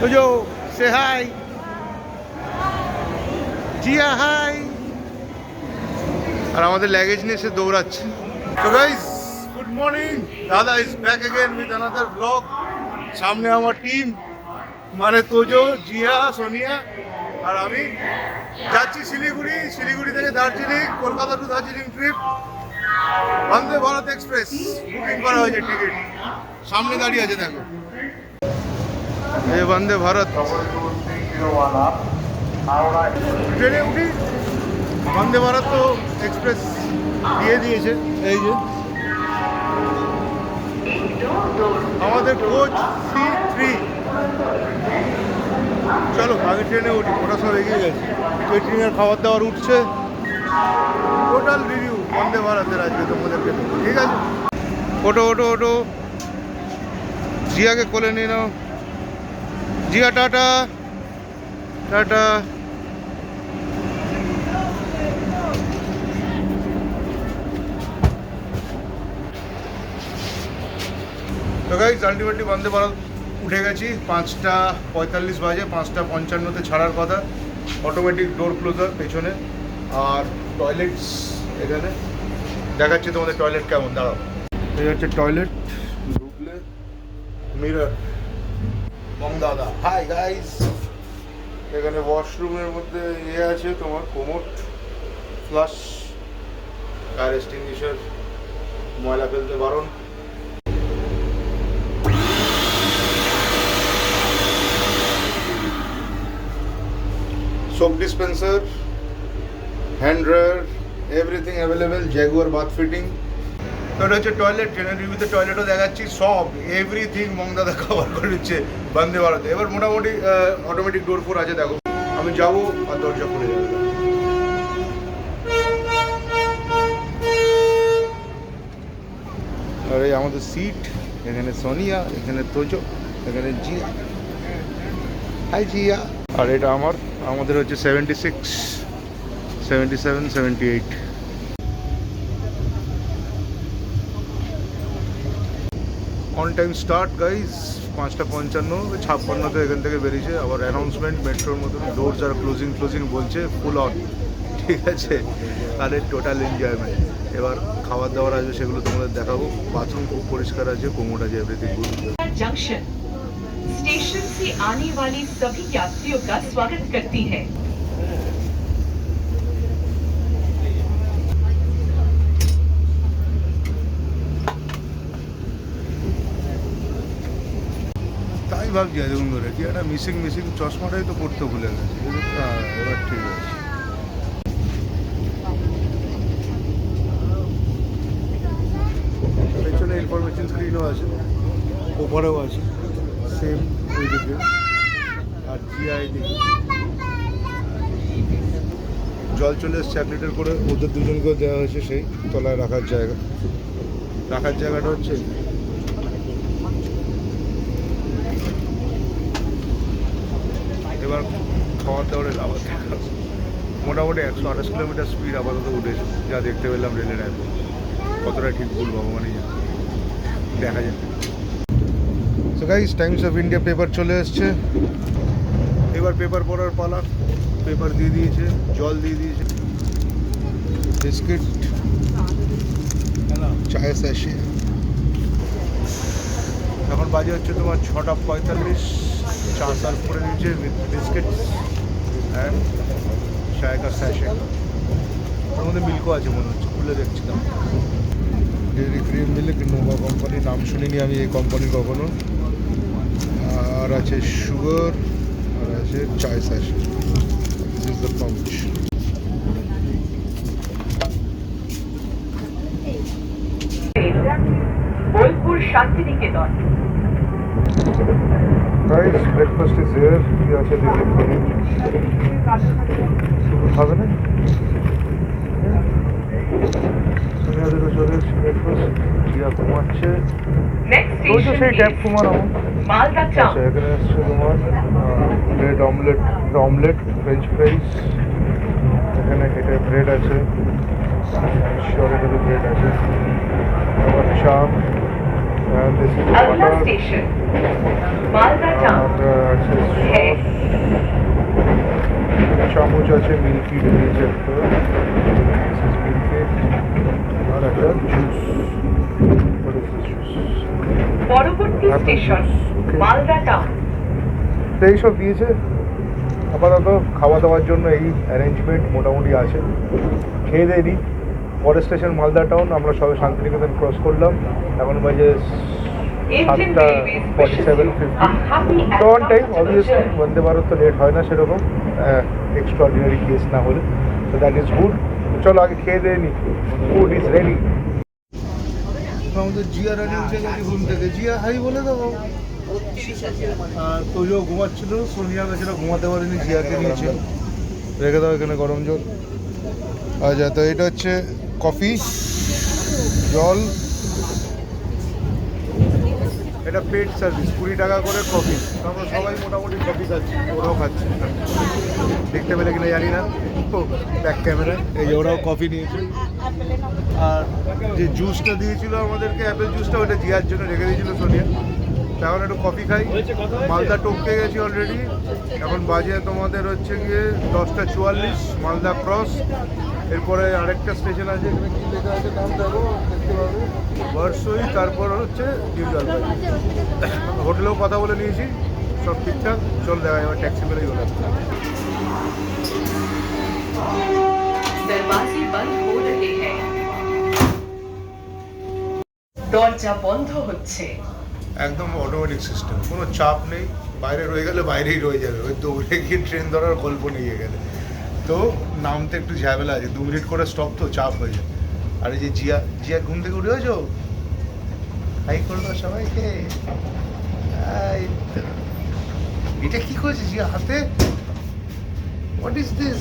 তোজো সে high, Zia high. আর আমাদের luggage নিয়ে সে দৌড়াচ্ছে। তো গাইস, গুড মর্নিং। দাদা is back again with another blog. সামনে আমার টিম, মানে তোজো, জিয়া, সোনিয়া আর আমি যাচ্ছি শিলিগুড়ি। শিলিগুড়ি থেকে Darjeeling, Kolkata two Darjeeling trip. Vande Bharat express booking করা হয়েছে, টিকিট সামনে দাঁড়িয়ে আছে, দেখো এই বন্দে ভারত। ট্রেনে উঠি, বন্দে ভারত তো এক্সপ্রেস দিয়ে দিয়েছে। এই যে আমাদের কোচ C3। চলো আগে ট্রেনে উঠি, ওটা সব এগিয়ে গেছে। কেটারিংয়ের খাবার দাবার উঠছে। টোটাল রিভিউ বন্দে ভারতের আজকে তোমাদেরকে দেবো, ঠিক আছে? ওটো ওটো ওটো, জিয়াকে কোলে নিয়ে নাও। Jiya tata tata. তো গাইস, আলটিমেটলি বন্দে ভারত উঠে গেছি। 5:45 বাজে, 5:55-তে ছাড়ার কথা। অটোমেটিক ডোর ক্লোজার পেছনে, আর টয়লেটস এখানে দেখাচ্ছি তোমাদের টয়লেট কেমন। দাঁড়াও, এই হচ্ছে টয়লেট। ঢুকলে মিরর। দাদা হাই গাইস। এখানে ওয়াশরুমের মধ্যে আছে তোমার কোমোট, ফ্লাশ, ফায়ার এক্সটিংগুইশার, ময়লা ফেলতে বারণ। Soap dispenser, hand dryer, everything available. Jaguar bath fitting. তো এটা হচ্ছে টয়লেট। ট্রেনের রিভিউতে টয়লেটও দেখাচ্ছি, সব এভরিথিং মংদাদা কভার করে দিচ্ছে বন্দে ভারতে। এবার মোটামুটি অটোমেটিক ডোর ফোর আছে, দেখো আমি যাবো আর দরজা খুলে যাবে। আর এই আমাদের সিট, এখানে সোনিয়া, এখানে তোজো, এখানে জিয়া। হাই জিয়া। আর এটা আমাদের হচ্ছে 76, 77, 78। On time start guys. 5:55, 56-তে এখান থেকে বেরিয়েছে। আবার অ্যানাউন্সমেন্ট মেট্রোর মতন, ডোরস আর ক্লোজিং বলছে, ফুল অন, ঠিক আছে? তাহলে টোটাল এনজয়মেন্ট। এবার খাবার দাবার আছে, সেগুলো তোমাদের দেখাবো। বাথরুম খুব পরিষ্কার আছে, কোমোড আছে, এভরিথিং গুড। जंक्शन स्टेशन से आने वाले सभी यात्रियों का स्वागत करती है। তাই ভাবছি এরকম ধরে কি একটা মিসিং চশমাটাই তো পড়তে ভুলে গেছে। এবার ঠিক আছে। পেছনে ইনফরমেশন স্ক্রিনও আছে, ওপরেও আছে, সেম ওই দিকে। আর জিআই দিকে জল চলে এসছে 1 লিটার করে। ওদের দুজনকেও দেওয়া হয়েছে সেই তলায় রাখার জায়গাটা হচ্ছে। এবার খাওয়ার দাওয়ারের আবার মোটামুটি 128 কিলোমিটার স্পিড আপাতত উঠেছে, যা দেখতে পেলাম রেলের অ্যাপে। কতটা ঠিক ভুল ভগবানই জানে, দেখা যাবে। So guys, Times of India paper চলে এসছে। এবার পেপার পড়ার পালা। পেপার দিয়ে দিয়েছে, জল দিয়ে দিয়েছে, বিস্কিট, চায়ের স্যাশে। এখন বাজে হচ্ছে তোমার 6:45। চা সার্ভ করে দিয়েছে উইথ বিস্কিট অ্যান্ড চায়ের স্যাশে। ওর মধ্যে মিল্কও আছে মনে হচ্ছে, খুলে দেখছিলাম। Dairy cream milk, Nova company, নাম শুনিনি আমি এই কোম্পানি কখনো। আর আছে সুগার, আর আছে চায় sachet. This is the pouch. Bolpur Shantiniketan. Guys, breakfast is here. কি আছে দেখে খাবে না? চলে এসেছি ব্রেকফাস্ট। জিয়া ঘুমাচ্ছে, সেই ট্যাপ ঘুমানো। আচ্ছা, এখানে আসছে তোমার অমলেট, ফ্রেঞ্চ ফ্রাইস। এখানে হেঁটে ব্রেড আছে, শরে ব্রেড আছে, আবার চা, And this is the अगला butter. Station Malda town And है। চামচ আছে মিল্কি দিয়েছে একটা মিল্কি আর একটা জুস পরবর্তী স্টেশন মালদা টাউন। তো এইসব দিয়েছে আপাতত খাওয়া দাওয়ার জন্য এই অ্যারেঞ্জমেন্ট মোটামুটি আছে। খেয়ে দিয়ে নিই। পরের স্টেশন মালদা টাউন। আমরা সবাই শান্তিনিকেতন ক্রস করলাম। এখন বাজে 7:47-50 তো on time. Obviously Vande Bharat তো লেট হয় না সেরকম, এক্সট্রাঅর্ডিনারি কেস না হলে। তো দ্যাট ইজ গুড। চলো আগে খেয়ে দিয়ে নিই। Food is ready. আমাদের জিয়া রানি উঠে গেছে ঘুম থেকে। জিয়া হাই বলে দেবো। আর তোজো ঘুমাচ্ছিল, সোনিয়া গেছিল ঘুমাতে পারেনি, জিয়াকে নিয়েছে। রেখে দাও এখানে গরম জল। আচ্ছা, তো এটা হচ্ছে কফি, জল, এটা পেড সার্ভিস, 20 টাকা করে কফি। আমরা সবাই মোটামুটি কফি খাচ্ছি, ওরাও খাচ্ছে। দেখতে পেলে কিনা জানি না, ব্যাক ক্যামেরায় এই যে ওরাও কফি নিয়েছে। আর যে জুসটা দিয়েছিল আমাদেরকে, অ্যাপেল জুসটা, ওটা জিয়ার জন্য রেখে দিয়েছিল সোনিয়া। এখন একটু কফি খাই। মালদা টপকে গেছি অলরেডি। এখন বাজে তোমাদের হচ্ছে গিয়ে 10:44, মালদা ক্রস। এরপরে আরেকটা স্টেশন আছে, এখানে কি লেখা আছে নাম দেখো, দেখতে পাবে, বর্ষই। তারপর হচ্ছে নিউ জলপাইগুড়ি। হোটেলেও কথা বলে নিয়েছি, সব ঠিকঠাক। চল দেখা যাবে, ট্যাক্সি করেই হলো। दरवाजे बंद हो रहे हैं, দরজা বন্ধ হচ্ছে। একদম অটোমেটিক সিস্টেম, কোনো চাপ নেই। বাইরে রয়ে গেলে বাইরেই রয়ে যাবে, ওই দৌড়ে গিয়ে ট্রেন ধরার গল্প নিয়ে গেলে। তো নামতে একটু ঝামেলা আছে, 2 মিনিট করে স্টপ, তো চাপ হয়ে যায়। আর এই যে জিয়া ঘুম থেকে উঠে হয়েছো, হাই করলো সবাইকে। এটা কি করেছে জিয়া হাতে? What is this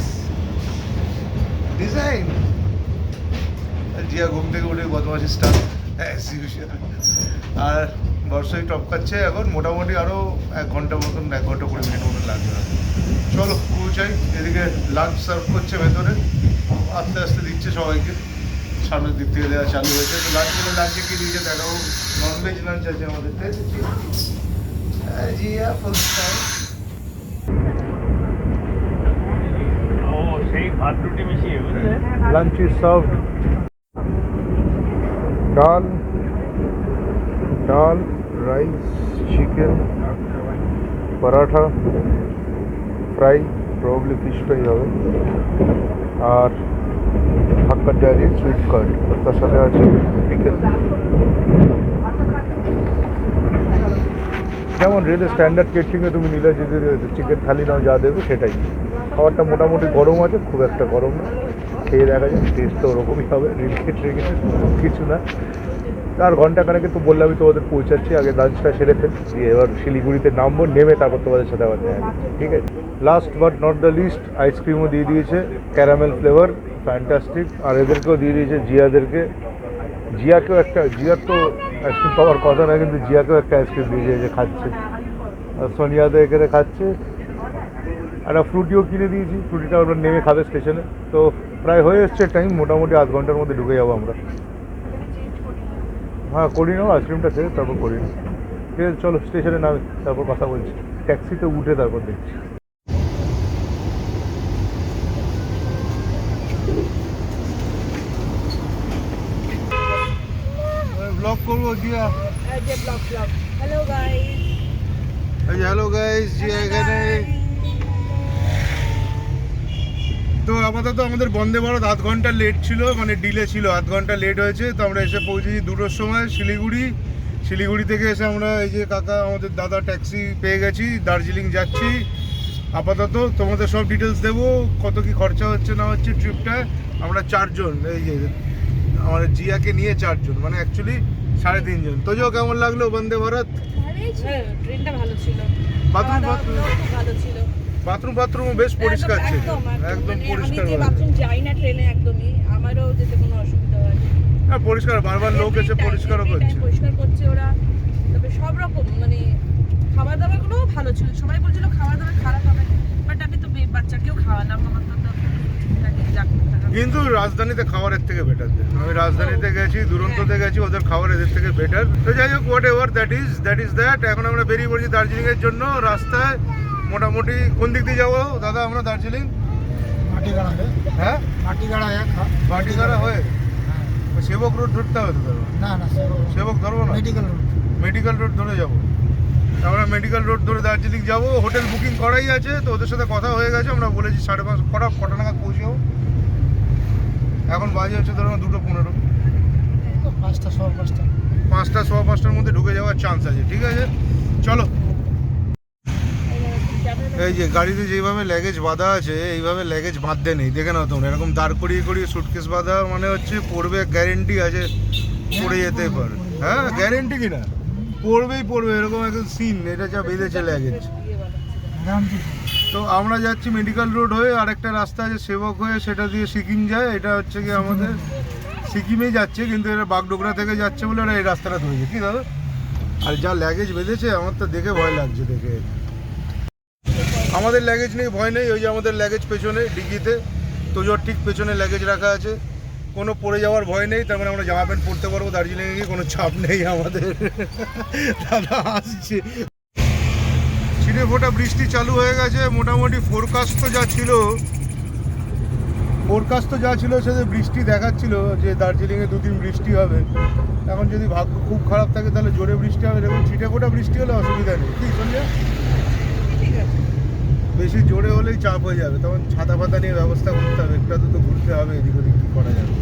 design? Zia ঘুম থেকে উঠে বদমাশি স্টার্ট। আর বর্ষায় টপকাচ্ছে। এখন মোটামুটি আরও 1 ঘন্টা মতন, 1 ঘন্টা 20 মিনিট মতন লাগবে। চলো পৌঁছাই। এদিকে লাঞ্চ সার্ভ করছে ভেতরে, আস্তে আস্তে দিচ্ছে সবাইকে। সামনের দিক থেকে দেওয়া চালু হয়েছে। তো লাঞ্চে কি দিয়েছে দেখাবো। ননভেজ লাঞ্চ আছে আমাদের। জিয়া ফুল style. Lunch is served. Dal, rice, chicken, paratha, fry, probably fish fry হবে, আর হাক্কার ডালি, সুইট কার্ড, তার সাথে আছে চিকেন। যেমন রেলে স্ট্যান্ডার্ড কেটারিংয়ে তুমি নিলে যদি চিকেন থালি নাও, যা দেবে সেটাই। খাবারটা মোটামুটি গরম আছে, খুব একটা গরম না। খেয়ে দেখা যায়, টেস্ট তো ওরকমই হবে। রেল কেটারিংয়ে কিছু না। আর ঘন্টাখানেকে তো বললামই তোমাদের পৌঁছাচ্ছি। আগে লাঞ্চটা সেরে ফেলছি, এবার শিলিগুড়িতে নামবো, নেমে তারপর তোমাদের সাথে আবার দেখা যাবে। ঠিক আছে। Last but not the least, আইসক্রিমও দিয়ে দিয়েছে, ক্যারামেল ফ্লেভার, ফ্যান্টাস্টিক। আর এদেরকেও দিয়ে দিয়েছে, জিয়াদেরকে। জিয়ার তো আইসক্রিম পাওয়ার কথা না, কিন্তু জিয়াকেও একটা আইসক্রিম দিয়েছে, যে খাচ্ছে। আর সোনিয়াদা এখানে খাচ্ছে। একটা ফ্রুটিও কিনে দিয়েছি, ফ্রুটিটা ওরা নেমে খাবে স্টেশনে। তো প্রায় হয়ে এসছে টাইম, মোটামুটি 1/2 ঘন্টার মধ্যে ঢুকে যাবো আমরা। হ্যাঁ, করি নাও আইসক্রিমটা খেয়ে, তারপর করি না। ঠিক আছে, চলো স্টেশনে নামে, তারপর কথা বলছি। ট্যাক্সিতে উঠে তারপর দেখছি। ব্লগ করবো Zia. Hello guys. Hello guys, Zia এখানে। তো আপাতত আমাদের বন্দে ভারত 1/2 ঘন্টা লেট ছিল, মানে ডিলে ছিল, 1/2 ঘন্টা লেট হয়েছে। তো আমরা এসে পৌঁছেছি 2টোর সময় শিলিগুড়ি থেকে এসে আমরা এই যে কাকা আমাদের দাদা ট্যাক্সি পেয়ে গেছি, দার্জিলিং যাচ্ছি। আপাতত তোমাদের সব ডিটেলস দেবো, কত কি খরচা হচ্ছে না হচ্ছে ট্রিপটায়। আমরা 4 জন, এই যে আমাদের জিয়াকে নিয়ে 4 জন, মানে অ্যাকচুয়ালি 3.5 জন। তো কেমন লাগলো বন্দে ভারত? ট্রেনটা ভালো ছিল, বাথরুম ভালো ছিল। বাথরুমও বেশ পরিষ্কার ছিল, একদম পরিষ্কার। আমি বাথরুম যাই না ট্রেনে একদমই, আমারও যেতে কোনো অসুবিধা হয়নি। হ্যাঁ, পরিষ্কার, বারবার লোক এসে পরিষ্কারও করছে। পরিষ্কার করছে ওরা। তবে সব রকম মানে খাবার দাবারগুলোও ভালো ছিল। সবাই বলছিল খাবার দাবার খারাপ হবে, বাট আমি তো বাচ্চাকেও খাওয়ালাম, আমার তো কিন্তু রাজধানীতে খাবারের থেকে বেটার। আমি রাজধানীতে গেছি, দুরন্ততে গেছি, ওদের খাবার এদের থেকে বেটার। তো যাই হোক, what ever that is that. এখন আমরা বেরিয়ে পড়ছি দার্জিলিং এর জন্য। রাস্তায় মোটামুটি কোন দিক দিয়ে যাবো দাদা আমরা দার্জিলিং? মাটিগাড়া হয়ে, হ্যাঁ মাটিগাড়া হয়ে সেবক রোড ধরতে হবে তো? না সেবক ধরবো না, মেডিকেল রোড ধরে যাবো। আমরা মেডিকেল রোড ধরে দার্জিলিং যাবো। হোটেল বুকিং করাই আছে, তো ওদের সাথে কথা হয়ে গেছে। আমরা বলেছি 5:30 কটা নাগাদ পৌঁছে যাবো। এখন বাজে হচ্ছে ধরো 2:15, 5:15 মধ্যে ঢুকে যাওয়ার চান্স আছে। ঠিক আছে, চলো। এই যে গাড়িতে যেভাবে ল্যাগেজ বাঁধা আছে, এইভাবে ল্যাগেজ বাঁধতে নেই। দেখে নাও তোমরা, এরকম দাঁড় করিয়ে সুটকেস বাঁধা মানে হচ্ছে পড়বে, গ্যারেন্টি আছে পড়ে যেতে পারে। হ্যাঁ গ্যারেন্টি কিনা পড়বে এরকম একটা সিন। এটা যা বেঁধেছে ল্যাগেজ। তো আমরা যাচ্ছি মেডিকেল রোড হয়ে, আরেকটা রাস্তা আছে সেবক হয়ে, সেটা দিয়ে সিকিম যায়। এটা হচ্ছে কি আমাদের সিকিমেই যাচ্ছে, কিন্তু এরা বাগডোগরা থেকে যাচ্ছে বলে ওরা এই রাস্তাটা ধরেছে। কি দাদা? আর যা ল্যাগেজ বেঁধেছে আমার তো দেখে ভয় লাগছে। দেখে আমাদের ল্যাগেজ নেই, ভয় নেই। ওই যে আমাদের ল্যাগেজ পেছনে ডিগিতে, তোজোর ঠিক পেছনে ল্যাগেজ রাখা আছে। কোনো পড়ে যাওয়ার ভয় নেই। তার মানে আমরা জামা প্যান্ট পরতে পারবো দার্জিলিংয়ে গিয়ে, কোনো চাপ নেই আমাদের। দাদা আসছে। ছিটে ফোটা বৃষ্টি চালু হয়ে গেছে। মোটামুটি ফোরকাস্ট তো যা ছিল সেটা বৃষ্টি দেখাচ্ছিল যে দার্জিলিংয়ে 2 দিন বৃষ্টি হবে। এখন যদি ভাগ্য খুব খারাপ থাকে তাহলে জোরে বৃষ্টি হবে। দেখুন ছিটে ফোটা বৃষ্টি হলে অসুবিধা নেই। কি শুনলে? বেশি জোরে হলেই চাপ হয়ে যাবে, তখন ছাতা ফাতা নিয়ে ব্যবস্থা করতে হবে। একটু তো ঘুরতে হবে এদিক ওদিক, কী করা যাবে?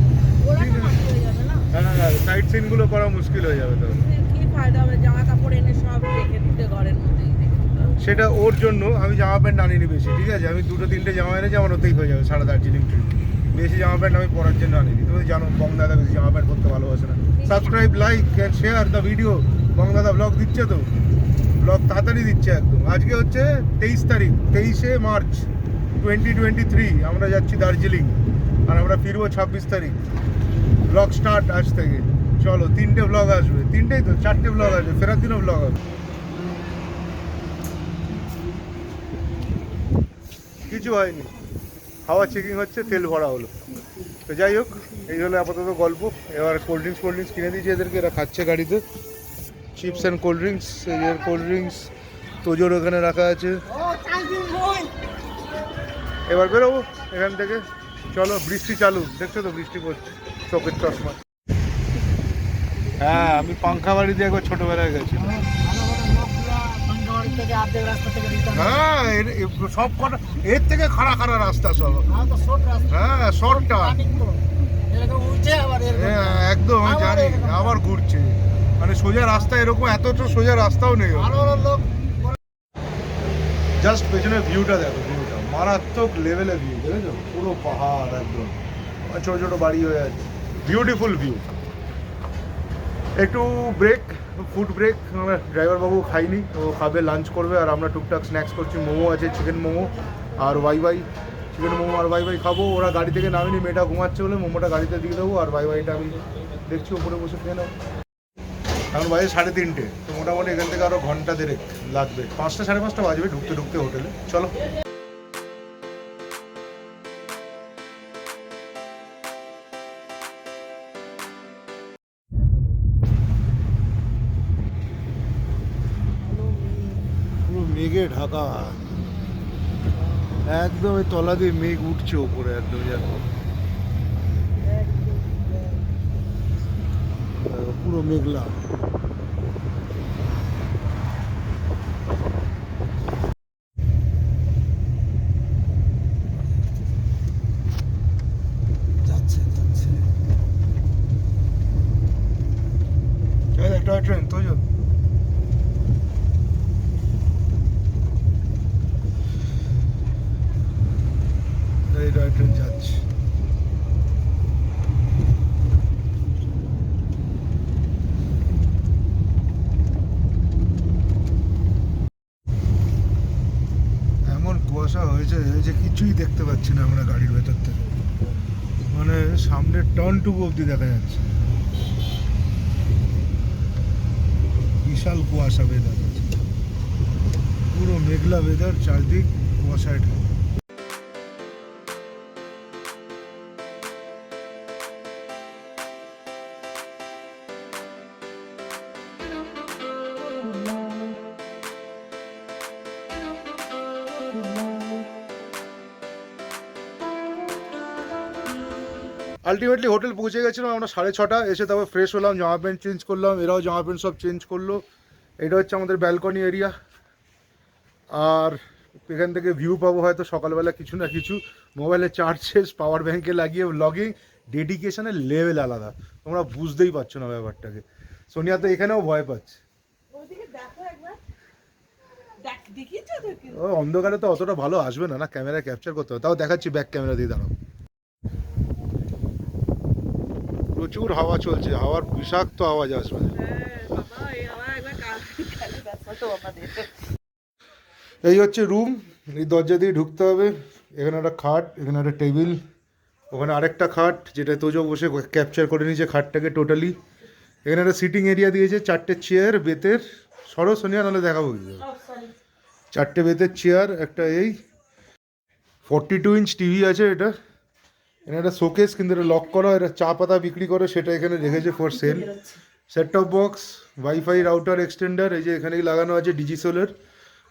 হ্যাঁ, সাইড সিনগুলো করা মুশকিল হয়ে যাবে তখন। সেটা ওর জন্য আমি জামা প্যান্ট আনিনি বেশি। ঠিক আছে, আমি 2-3টে জামা এনেছি, আমার ওতেই হয়ে যাবে সারা দার্জিলিং ট্রিপ। বেশি জামা প্যান্ট আমি পরার জন্য আনিনি। তুমি জানো বং দাদা বেশি জামা প্যান্ট পরতে ভালোবাসে না। Subscribe, like and share the video. Bong Dada blog দিচ্ছে তো, ব্লগ তাড়াতাড়ি দিচ্ছে একদম। আজকে হচ্ছে 23 মার্চ 2023। আমরা যাচ্ছি দার্জিলিং, আর আমরা ফিরবো 26 তারিখ। ব্লগ স্টার্ট আজ থেকে। চলো, 3টে ব্লগ আসবে, 3টেই তো 4টে ব্লগ আসবে, ফেরার দিনও ব্লগ হবে। কিছু হয়নি, হাওয়া চেকিং হচ্ছে, তেল ভরা হলো। তো যাই হোক, এই হলো আপাতত গল্প। এবার কোল্ড ড্রিঙ্কস কিনে দিয়েছি এদেরকে, এরা খাচ্ছে গাড়িতে। চিপস অ্যান্ড কোল্ড ড্রিঙ্কস, এই যে কোল্ড ড্রিঙ্কস তোজোর ওখানে রাখা আছে। এবার বেরোবো এখান থেকে। চলো, বৃষ্টি চালু, দেখছো তো বৃষ্টি পড়ছে, চোখের চশমা। হ্যাঁ, আমি পাংখা বাড়ি দিয়ে একবার ছোটবেলায় গেছি। হ্যাঁ, সব কটা এর থেকে খাড়া রাস্তা সব। হ্যাঁ, শর্টটা একদম আমি জানি। আবার ঘুরছে, মানে সোজা রাস্তা এরকম, এতটা সোজা রাস্তাও নেই। জাস্ট পেছনের ভিউটা দেখো, ভিউটা মারাত্মক লেভেলের ভিউ, দেখেছো? পুরো পাহাড় একদম, ছোট ছোট বাড়ি হয়ে আছে, বিউটিফুল ভিউ। একটু ব্রেক, ফুড ব্রেক। ড্রাইভার বাবু খাইনি, ও খাবে, লাঞ্চ করবে। আর আমরা টুকটাক স্ন্যাক্স করছি। মোমো আছে, চিকেন মোমো আর ওয়াই চিকেন মোমো আর ওয়াই খাবো। ওরা গাড়ি থেকে নামেনি, মেয়েটা ঘুমাচ্ছে বলে মোমোটা গাড়িতে দিয়ে দেবো, আর ওয়াইটা আমি দেখছি ওপরে বসে খেয়ে নেবো। এখন বাজে 3:30, তো মোটামুটি এখান থেকে আরও ঘন্টা দেড়েক লাগবে। 5টা 5:30 বাজবে ঢুকতে হোটেলে। চলো। পুরো মেঘে ঢাকা, একদম এই তলা দিয়ে মেঘ উঠছে ওপরে একদম, জানো পুরো মেঘলা। টয় ট্রেন তো এই টয় ট্রেন যাচ্ছে। এমন কুয়াশা হয়েছে যে কিছুই দেখতে পাচ্ছি না আমরা গাড়ির ভেতর থেকে, মানে সামনের টনটুকু অবধি দেখা যাচ্ছে। বিশাল কুয়াশা ওয়েদার, পুরো মেঘলা ওয়েদার, চারদিক কুয়াশায় ঢাকা। আলটিমেটলি হোটেল পৌঁছে গেছিলাম আমরা 6:30, এসে তারপর ফ্রেশ হলাম, জামা প্যান্ট চেঞ্জ করলাম, এরাও জামা প্যান্ট সব চেঞ্জ করলো। এটা হচ্ছে আমাদের ব্যালকনি এরিয়া। আর এখান থেকে ভিউ পাবো হয়তো সকালবেলা কিছু না কিছু। মোবাইলে চার্জ শেষ, পাওয়ার ব্যাঙ্কে লাগিয়ে ব্লগিং, ডেডিকেশনের লেভেল আলাদা, তোমরা বুঝতেই পারছো না ব্যাপারটাকে। সোনিয়া তো এখানেও ভয় পাচ্ছে। ও অন্ধকারে তো অতটা ভালো আসবে না, না ক্যামেরা ক্যাপচার করতে হবে, তাও দেখাচ্ছি ব্যাক ক্যামেরা দিয়ে, দাঁড়াও। প্রচুর হাওয়া চলছে, হাওয়ার বিষাক্ত আওয়াজ আসবে। এই হচ্ছে রুম, এই দরজা দিয়ে ঢুকতে হবে। এখানে একটা খাট, এখানে একটা টেবিল, ওখানে আরেকটা খাট যেটা তোজো বসে ক্যাপচার করে নিয়েছে খাটটাকে টোটালি। এখানে একটা সিটিং এরিয়া দিয়েছে, 4টে চেয়ার বেতের, সোনিয়া নাহলে দেখাবো। 4টে বেতের চেয়ার, একটা এই 42 ইঞ্চ টিভি আছে এটা। এখানে একটা শোকেস, কিন্তু এটা লক করা, এটা চা পাতা বিক্রি করে সেটা এখানে রেখেছে for sale. Set top box, wifi router extender এই যে এখানেই লাগানো আছে, ডিজিসোলের।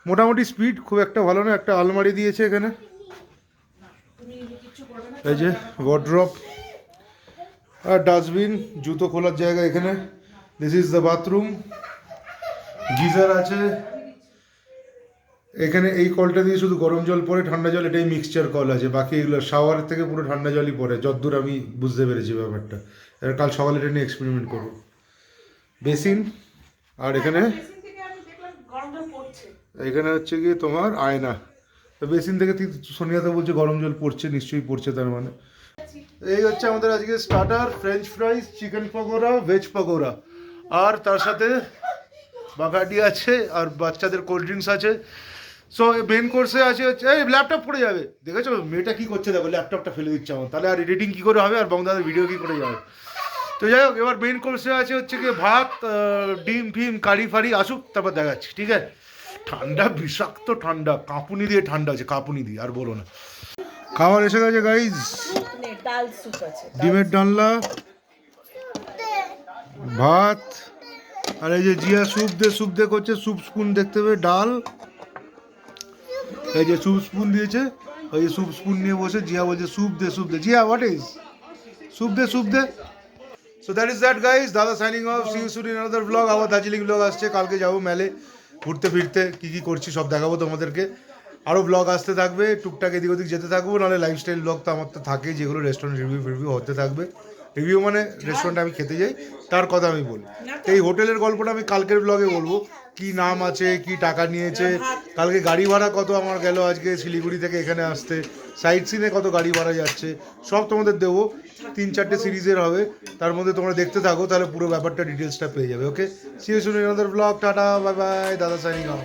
মোটামুটি স্পিড খুব একটা ভালো না। একটা আলমারি দিয়েছে এখানে, এই যে ওয়ার্ড্রপ আর ডাস্টবিন, জুতো খোলার জায়গা এখানে। This is the bathroom, geyser আছে এখানে। এই কলটা দিয়ে শুধু গরম জল পড়ে, ঠান্ডা জল এটাই মিক্সচার কল আছে, বাকি এগুলো শাওয়ার থেকে পুরো ঠান্ডা জলই পড়ে, যতদূর আমি বুঝতে পেরেছি ব্যাপারটা। এবার কাল সকালে এটা নিয়ে এক্সপেরিমেন্ট করবো। বেসিন, আর এখানে এখানে হচ্ছে গিয়ে তোমার আয়না। তো বেসিন থেকে সোনিয়া তো বলছে গরম জল পড়ছে, নিশ্চয়ই পড়ছে তার মানে। এই হচ্ছে আমাদের আজকে starter, French fries, chicken pakora, veg pakora, আর তার সাথে বাগাডি আছে, আর বাচ্চাদের কোল্ড ড্রিঙ্কস আছে। সো মেন কোর্সে আছে হচ্ছে, এই ল্যাপটপ পড়ে যাবে, দেখেছো মেয়েটা কী করছে, দেখো ল্যাপটপটা ফেলে দিচ্ছে আমার, তাহলে আর এডিটিং কী করে হবে, আর বংদাদের ভিডিও কী করে যাবে। তো যাই হোক, এবার মেন কোর্সে আছে হচ্ছে কি ভাত, ডিম ফিম, কারি ফারি আসুক, তারপর দেখাচ্ছি, ঠিক আছে। ঠান্ডা, বিষাক্ত ঠান্ডা, কাঁপুনি দিয়ে ঠান্ডা আছে, কাঁপুনি দিয়ে, আর বলো না। খাবার এসে গেছে গাইজ, ডিমের ডালনা, ভাত, আর এই যে জিয়া স্যুপ দে করছে, স্যুপ স্পুন দেখতে হবে, ডাল, এই যে স্যুপ স্পুন দিয়েছে, ওই যে স্যুপ স্পুন নিয়ে বসে জিয়া বলছে স্যুপ দে। জিয়া হোয়াট ইজ স্যুপ দে। So that is that guys, Dada signing off, see you soon in another blog. আবার দার্জিলিং ব্লগ আসছে, কালকে যাবো মেলে ঘুরতে ফিরতে, কী করছি সব দেখাবো তোমাদেরকে। আরও ব্লগ আসতে থাকবে, টুকটাক এদিক ওদিক যেতে থাকবো, নাহলে লাইফস্টাইল ব্লগ তো আমার তো থাকেই, যেগুলো রেস্টুরেন্ট রিভিউ হতে থাকবে। রিভিউ মানে রেস্টুরেন্টে আমি খেতে যাই তার কথা আমি বলি। এই হোটেলের গল্পটা আমি কালকের ব্লগে বলবো, কি নাম আছে, কি টাকা নিয়েছে, কালকে গাড়ি ভাড়া কত আমার গেল আজকে শিলিগুড়ি থেকে এখানে আসতে, সাইট সিনে কত গাড়ি ভাড়া যাচ্ছে, সব তোমাদের দেবো। 3-4টে সিরিজের হবে, তার মধ্যে তোমরা দেখতে থাকো, তাহলে পুরো ব্যাপারটা ডিটেলসটা পেয়ে যাবে। Okay, see you soon in another blog, tata, bye bye, Dada signing of.